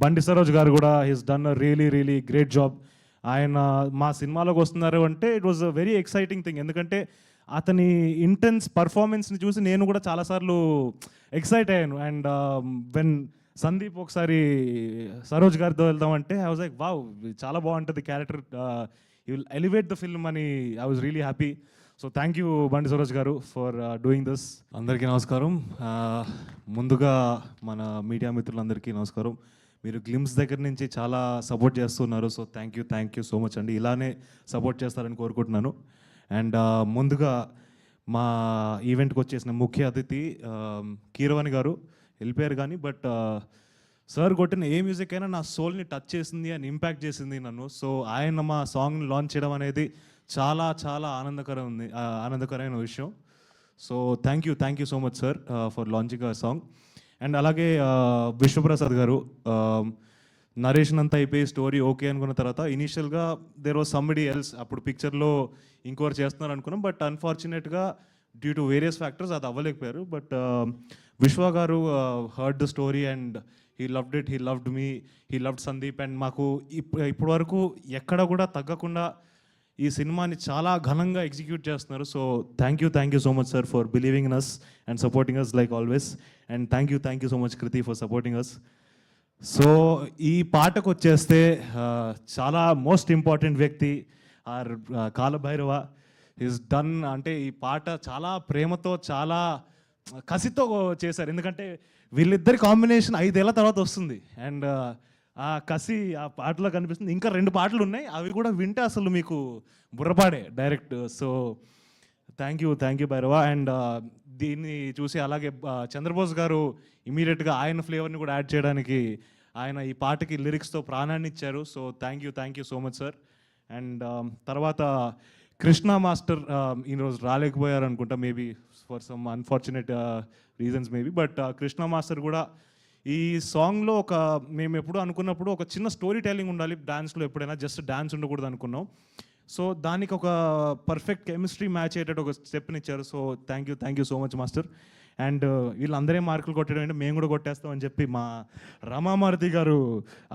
బండి సరోజ్ గారు కూడా he's done a really great job. ఆయన మా సినిమాలోకి వస్తున్నారు అంటే it was a very exciting thing. ఎందుకంటే అతని ఇంటెన్స్ పర్ఫార్మెన్స్ని చూసి నేను కూడా చాలాసార్లు ఎక్సైట్ అయ్యాను. అండ్ వెన్ సందీప్ ఒకసారి సరోజ్ గారితో వెళ్దామంటే ఐ వాజ్ లైక్ వావ్, చాలా బాగుంటుంది character, you will elevate the film అని I was really happy. So thank you Bandi Saroj గారు ఫర్ డూయింగ్ దిస్. అందరికీ నమస్కారం. ముందుగా మన మీడియా మిత్రులందరికీ నమస్కారం. మీరు గ్లిమ్స్ దగ్గర నుంచి చాలా సపోర్ట్ చేస్తున్నారు. So thank you so much అండి. ఇలానే సపోర్ట్ చేస్తారని కోరుకుంటున్నాను. అండ్ ముందుగా మా ఈవెంట్కి వచ్చేసిన ముఖ్య అతిథి కీరవాణి గారు వెళ్ళిపోయారు కానీ, బట్ సార్ కొట్టిన ఏ మ్యూజిక్ అయినా నా సోల్ని టచ్ చేసింది అండ్ ఇంపాక్ట్ చేసింది నన్ను. సో ఆయన మా సాంగ్ని లాంచ్ చేయడం అనేది చాలా ఆనందకరమైన విషయం. So thank you so much sir for launching hour song. And అలాగే విశ్వప్రసాద్ గారు నరేషన్ అంతా అయిపోయి స్టోరీ ఓకే అనుకున్న తర్వాత ఇనీషియల్గా దేర్ వాజ్ సంబడి ఎల్స్, అప్పుడు పిక్చర్లో ఇంకోరు చేస్తున్నారు అనుకున్నాం. బట్ అన్ఫార్చునేట్గా డ్యూ టు వేరియస్ ఫ్యాక్టర్స్ అది అవ్వలేకపోయారు. But Vishwa garu heard the story and he loved it, he loved me, he loved Sandeep. And మాకు ఇప్పటి వరకు ఎక్కడ కూడా తగ్గకుండా ఈ సినిమాని చాలా ఘనంగా ఎగ్జిక్యూట్ చేస్తున్నారు. So thank you so much sir for believing in us and supporting us like always. And thank you so much Kriti for supporting us. So ఈ పాటకు వచ్చేస్తే చాలా మోస్ట్ ఇంపార్టెంట్ వ్యక్తి ఆర్ కాలభైరవ ఈజ్ డన్. అంటే ఈ పాట చాలా ప్రేమతో చాలా కసితో చేశారు. ఎందుకంటే వీళ్ళిద్దరి కాంబినేషన్ 5 ఏళ్ల తర్వాత వస్తుంది. అండ్ ఆ కసి ఆ పాటలో కనిపిస్తుంది. ఇంకా 2 పాటలు ఉన్నాయి, అవి కూడా వింటే అసలు మీకు బుర్రపాడే direct. So thank you Bhairava. And దీన్ని చూసి అలాగే చంద్రబోస్ గారు ఇమీడియట్గా ఆయన ఫ్లేవర్ని కూడా యాడ్ చేయడానికి ఆయన ఈ పాటకి లిరిక్స్తో ప్రాణాన్ని ఇచ్చారు. So thank you so much sir. And తర్వాత కృష్ణ మాస్టర్ ఈరోజు రాలేకపోయారు అనుకుంటా, maybe for some unfortunate reasons maybe. But Krishna master కూడా ఈ సాంగ్లో మేము ఎప్పుడు అనుకున్నప్పుడు ఒక చిన్న స్టోరీ టెల్లింగ్ ఉండాలి డాన్స్లో, ఎప్పుడైనా జస్ట్ డాన్స్ ఉండకూడదు అనుకున్నాం. సో దానికి ఒక పర్ఫెక్ట్ కెమిస్ట్రీ మ్యాచ్ అయ్యేటట్టు ఒక స్టెప్ని ఇచ్చారు. So thank you so much master. And వీళ్ళందరే మార్కులు కొట్టడం అంటే మేము కూడా కొట్టేస్తామని చెప్పి మా రమామారుతి గారు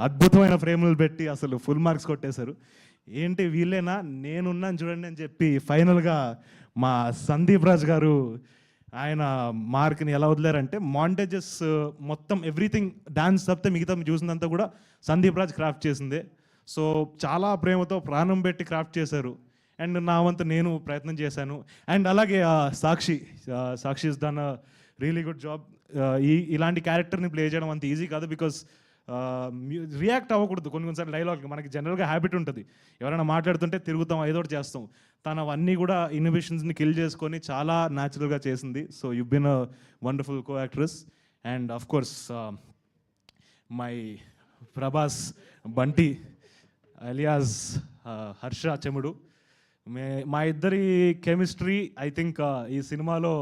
అద్భుతమైన ఫ్రేములు పెట్టి అసలు ఫుల్ మార్క్స్ కొట్టేశారు. ఏంటి వీళ్ళేనా నేనున్నాను చూడండి అని చెప్పి ఫైనల్గా మా సందీప్ రాజ్ గారు ఆయన మార్క్ని ఎలా వదిలేరంటే మాంటేజెస్ మొత్తం ఎవ్రీథింగ్ డాన్స్ తప్పితే మిగతా చూసినంతా కూడా సందీప్ రాజ్ క్రాఫ్ట్ చేసిందే. సో చాలా ప్రేమతో ప్రాణం పెట్టి క్రాఫ్ట్ చేశారు. అండ్ నా వంతు నేను ప్రయత్నం చేశాను. అండ్ అలాగే Sakshi is done a really good job. ఇలాంటి క్యారెక్టర్ని ప్లే చేయడం అంత ఈజీ కాదు. బికాస్ రియాక్ట్ అవ్వకూడదు కొన్నిసార్లు డైలాగ్. మనకి జనరల్గా హ్యాబిట్ ఉంటుంది, ఎవరైనా మాట్లాడుతుంటే తిరుగుతాం, ఏదో ఒకటి చేస్తాం. తను అవన్నీ కూడా ఇన్నోవేషన్స్ని కిల్ చేసుకొని చాలా న్యాచురల్గా చేసింది. So you been a wonderful co actress. And of course my Prabhas Bunty alias Harsha Chemudu, మా ఇద్దరి కెమిస్ట్రీ ఐ థింక్ ఈ సినిమాలో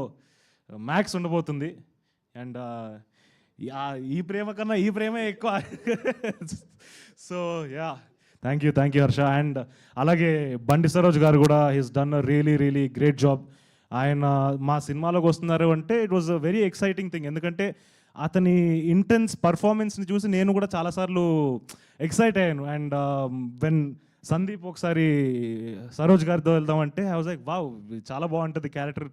మ్యాక్స్ ఉండబోతుంది. అండ్ ఈ ప్రేమ కన్నా ఈ ప్రేమే ఎక్కువ. So yeah thank you Harsha. And అలాగే బండి సరోజ్ గారు కూడా he's done a really great job. ఆయన మా సినిమాలోకి వస్తున్నారు అంటే it was a very exciting thing. ఎందుకంటే అతని ఇంటెన్స్ పర్ఫార్మెన్స్ని చూసి నేను కూడా చాలాసార్లు ఎక్సైట్ అయ్యాను. అండ్ వెన్ సందీప్ ఒకసారి సరోజ్ గారితో వెళ్దామంటే ఐ వాజ్ లైక్ వావ్, చాలా బాగుంటుంది character,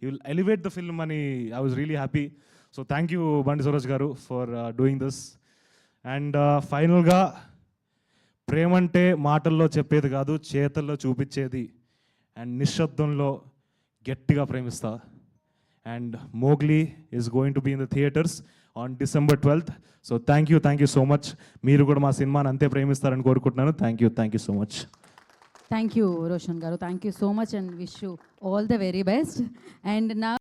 you will elevate the film అని I was really happy. So thank you Bandi Saroj గారు ఫర్ డూయింగ్ దిస్. అండ్ ఫైనల్గా ప్రేమంటే మాటల్లో చెప్పేది కాదు, చేతల్లో చూపించేది. అండ్ నిశ్శబ్దంలో గట్టిగా ప్రేమిస్తా. And Mowgli is going to be in the theatres on December 12th. So thank you so much. మీరు కూడా మా సినిమాని అంతే ప్రేమిస్తారని కోరుకుంటున్నాను. Thank you so much. Thank you Roshan garu, thank you so much and wish you all the very best. And నా